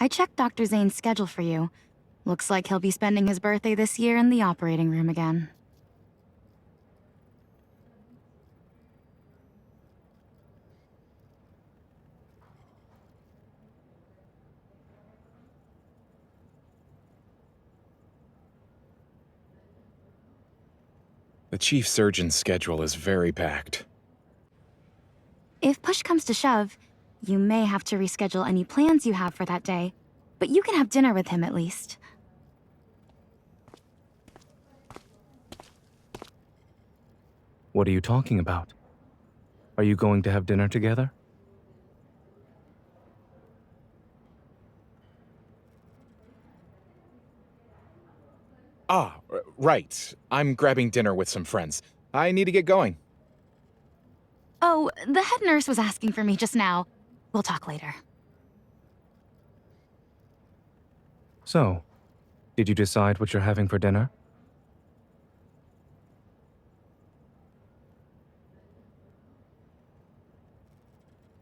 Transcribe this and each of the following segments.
I checked Dr. Zane's schedule for you. Looks like he'll be spending his birthday this year in the operating room again. The chief surgeon's schedule is very packed. If push comes to shove, you may have to reschedule any plans you have for that day, but you can have dinner with him at least. What are you talking about? Are you going to have dinner together? Right. I'm grabbing dinner with some friends. I need to get going. Oh, the head nurse was asking for me just now. We'll talk later. So, did you decide what you're having for dinner?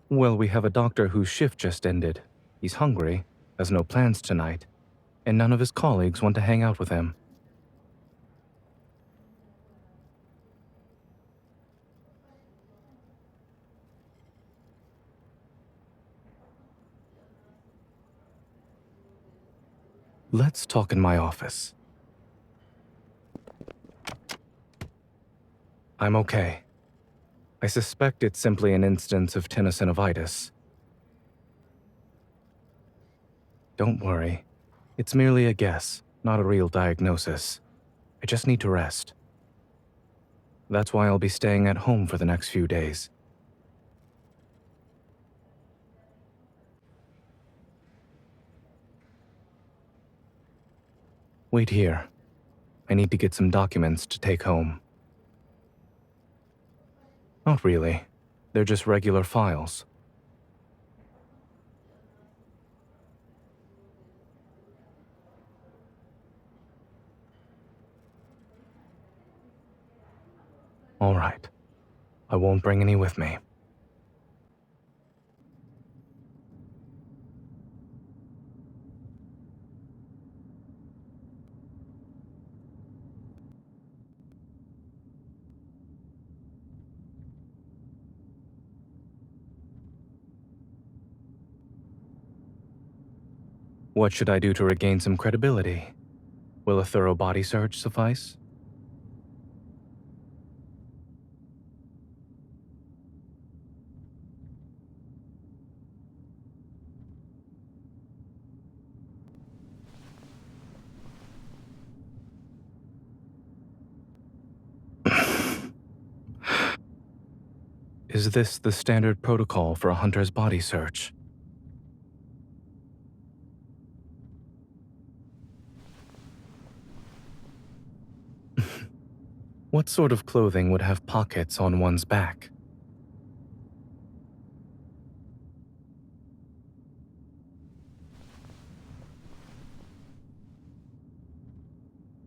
Well, we have a doctor whose shift just ended. He's hungry, has no plans tonight, and none of his colleagues want to hang out with him. Let's talk in my office. I'm okay. I suspect it's simply an instance of tenosynovitis. Don't worry. It's merely a guess, not a real diagnosis. I just need to rest. That's why I'll be staying at home for the next few days. Wait here. I need to get some documents to take home. Not really. They're just regular files. All right. I won't bring any with me. What should I do to regain some credibility? Will a thorough body search suffice? Is this the standard protocol for a hunter's body search? What sort of clothing would have pockets on one's back?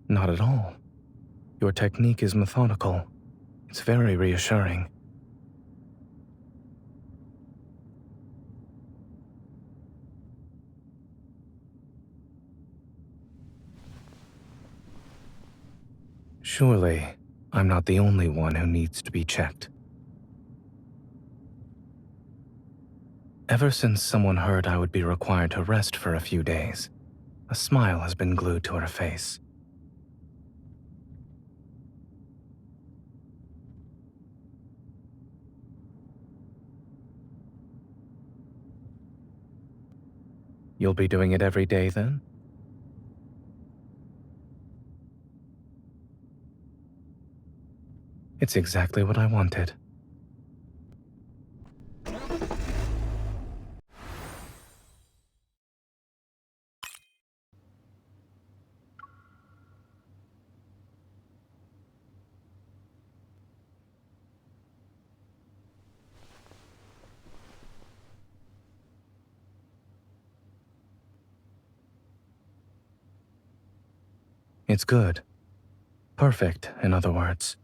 Not at all. Your technique is methodical. It's very reassuring. Surely, I'm not the only one who needs to be checked. Ever since someone heard I would be required to rest for a few days, a smile has been glued to her face. You'll be doing it every day then? It's exactly what I wanted. It's good. Perfect, in other words.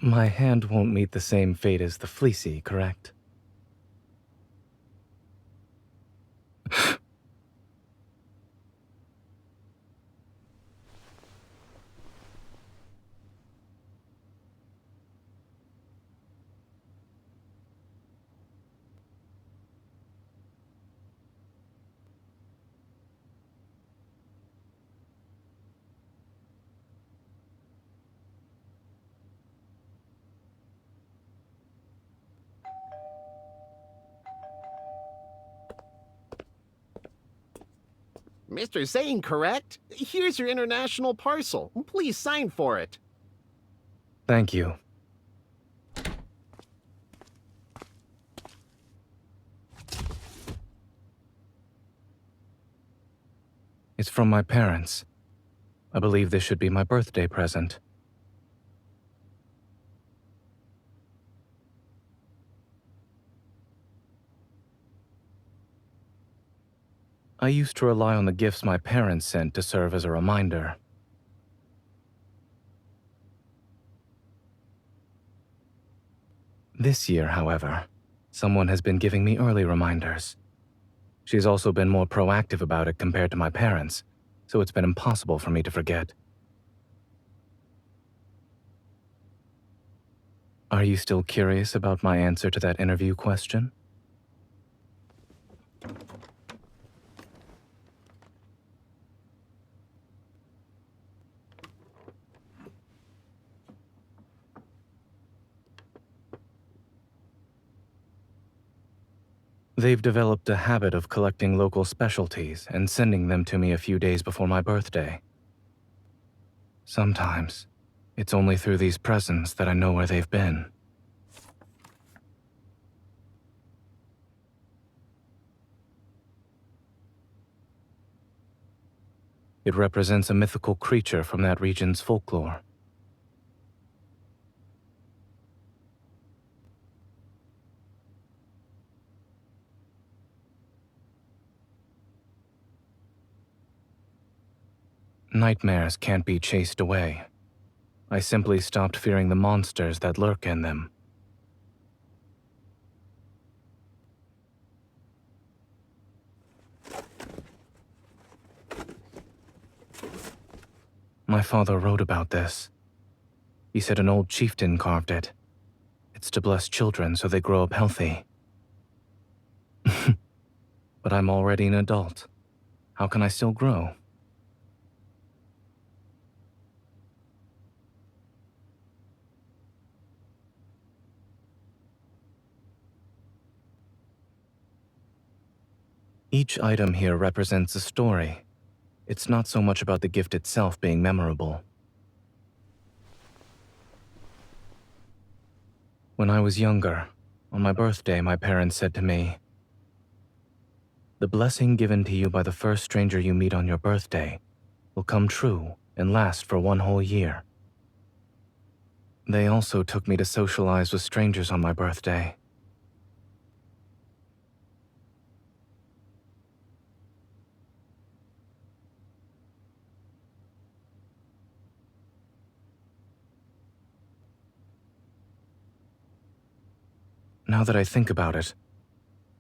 My hand won't meet the same fate as the fleecy, correct? Mr. Zane, correct? Here's your international parcel. Please sign for it. Thank you. It's from my parents. I believe this should be my birthday present. I used to rely on the gifts my parents sent to serve as a reminder. This year, however, someone has been giving me early reminders. She's also been more proactive about it compared to my parents, so it's been impossible for me to forget. Are you still curious about my answer to that interview question? They've developed a habit of collecting local specialties and sending them to me a few days before my birthday. Sometimes, it's only through these presents that I know where they've been. It represents a mythical creature from that region's folklore. Nightmares can't be chased away. I simply stopped fearing the monsters that lurk in them. My father wrote about this. He said an old chieftain carved it. It's to bless children so they grow up healthy. But I'm already an adult. How can I still grow? Each item here represents a story. It's not so much about the gift itself being memorable. When I was younger, on my birthday, my parents said to me, "The blessing given to you by the first stranger you meet on your birthday will come true and last for one whole year." They also took me to socialize with strangers on my birthday. Now that I think about it,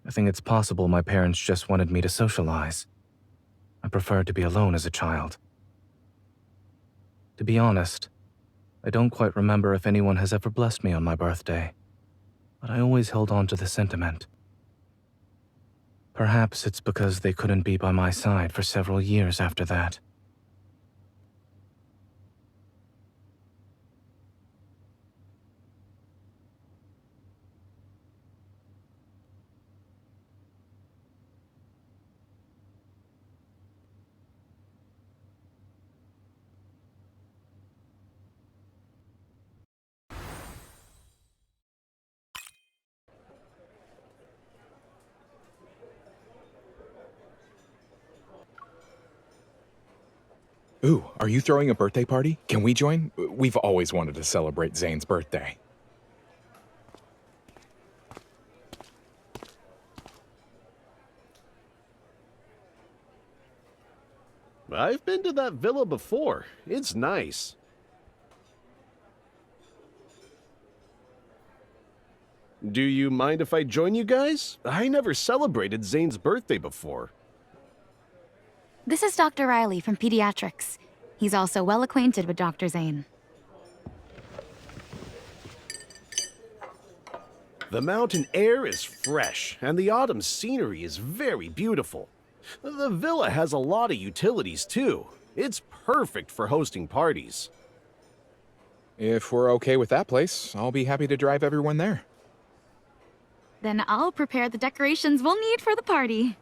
I think it's possible my parents just wanted me to socialize. I preferred to be alone as a child. To be honest, I don't quite remember if anyone has ever blessed me on my birthday, but I always held on to the sentiment. Perhaps it's because they couldn't be by my side for several years after that. Ooh, are you throwing a birthday party? Can we join? We've always wanted to celebrate Zane's birthday. I've been to that villa before. It's nice. Do you mind if I join you guys? I never celebrated Zane's birthday before. This is Dr. Riley from Pediatrics. He's also well acquainted with Dr. Zane. The mountain air is fresh, and the autumn scenery is very beautiful. The villa has a lot of utilities, too. It's perfect for hosting parties. If we're okay with that place, I'll be happy to drive everyone there. Then I'll prepare the decorations we'll need for the party.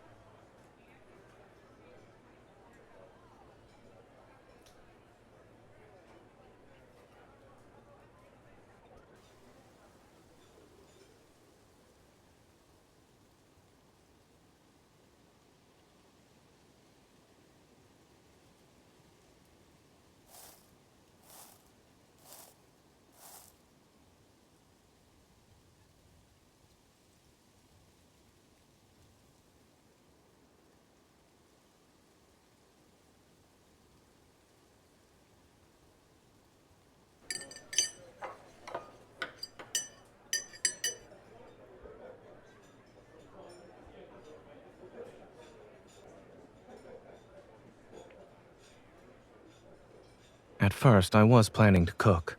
At first, I was planning to cook,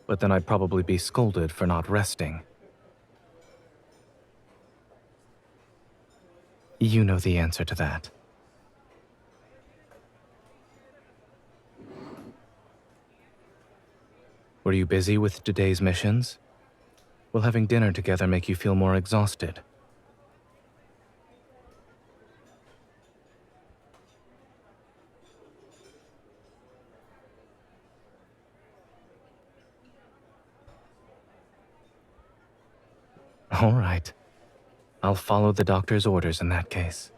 but then I'd probably be scolded for not resting. You know the answer to that. Were you busy with today's missions? Will having dinner together make you feel more exhausted? All right. I'll follow the doctor's orders in that case.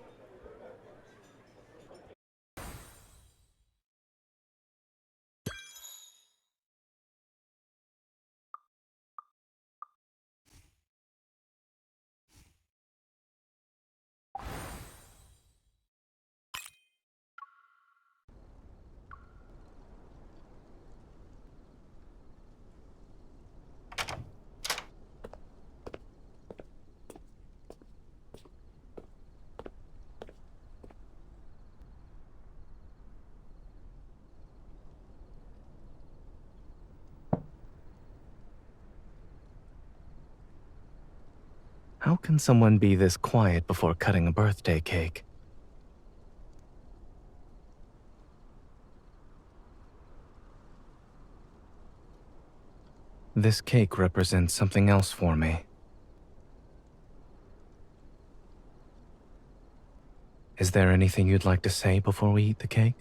How can someone be this quiet before cutting a birthday cake? This cake represents something else for me. Is there anything you'd like to say before we eat the cake?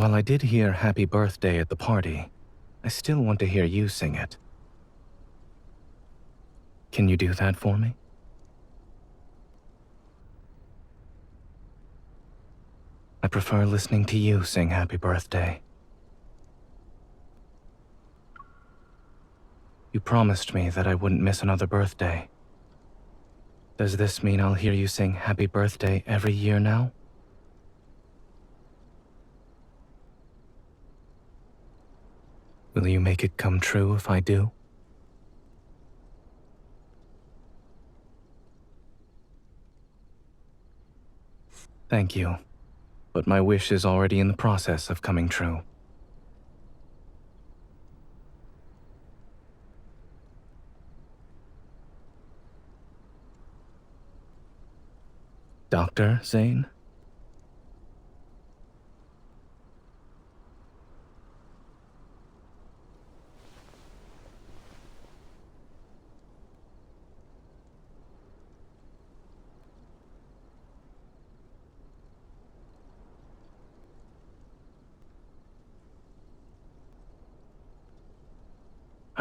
While I did hear happy birthday at the party, I still want to hear you sing it. Can you do that for me? I prefer listening to you sing happy birthday. You promised me that I wouldn't miss another birthday. Does this mean I'll hear you sing happy birthday every year now? Will you make it come true if I do? Thank you, but my wish is already in the process of coming true. Dr. Zane?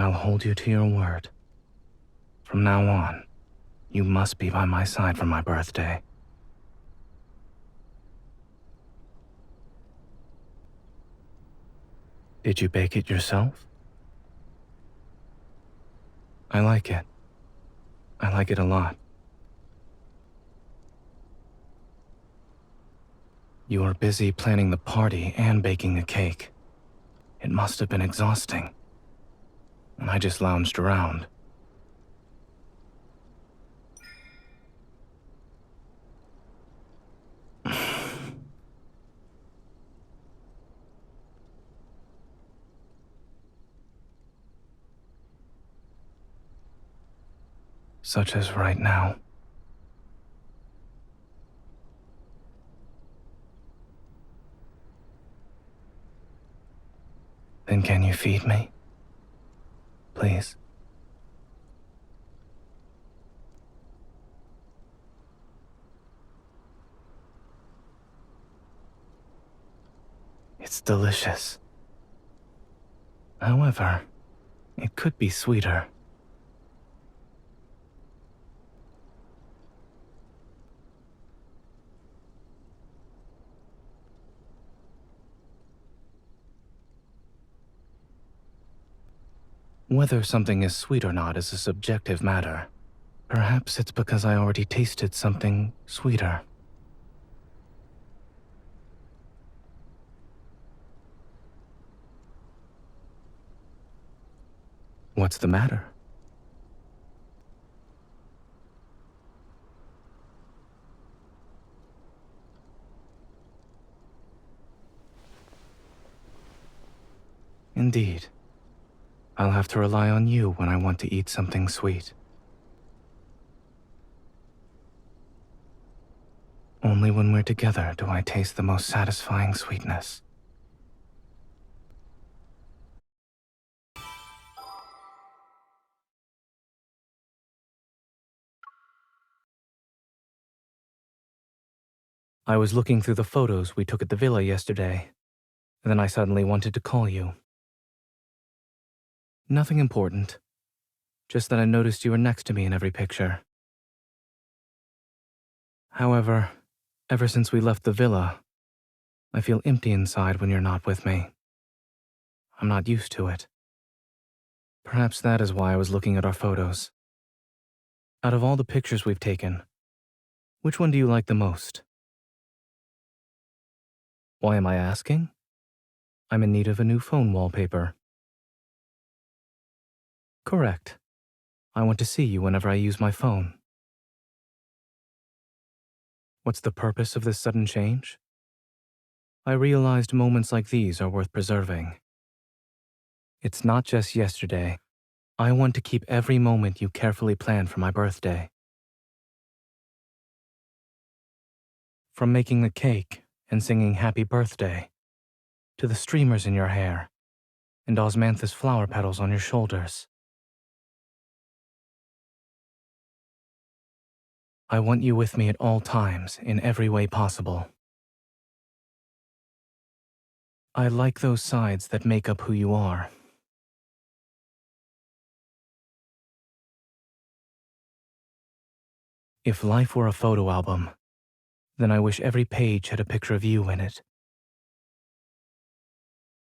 I'll hold you to your word. From now on, you must be by my side for my birthday. Did you bake it yourself? I like it. I like it a lot. You were busy planning the party and baking the cake. It must have been exhausting. And I just lounged around. Such as right now. Then can you feed me? Please. It's delicious. However, it could be sweeter. Whether something is sweet or not is a subjective matter. Perhaps it's because I already tasted something sweeter. What's the matter? Indeed. I'll have to rely on you when I want to eat something sweet. Only when we're together do I taste the most satisfying sweetness. I was looking through the photos we took at the villa yesterday, and then I suddenly wanted to call you. Nothing important, just that I noticed you were next to me in every picture. However, ever since we left the villa, I feel empty inside when you're not with me. I'm not used to it. Perhaps that is why I was looking at our photos. Out of all the pictures we've taken, which one do you like the most? Why am I asking? I'm in need of a new phone wallpaper. Correct. I want to see you whenever I use my phone. What's the purpose of this sudden change? I realized moments like these are worth preserving. It's not just yesterday. I want to keep every moment you carefully planned for my birthday. From making the cake and singing happy birthday, to the streamers in your hair and osmanthus flower petals on your shoulders. I want you with me at all times, in every way possible. I like those sides that make up who you are. If life were a photo album, then I wish every page had a picture of you in it.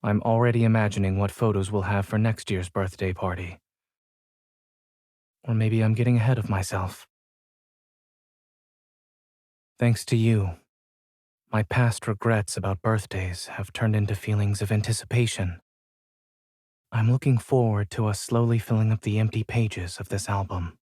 I'm already imagining what photos we'll have for next year's birthday party. Or maybe I'm getting ahead of myself. Thanks to you, my past regrets about birthdays have turned into feelings of anticipation. I'm looking forward to us slowly filling up the empty pages of this album.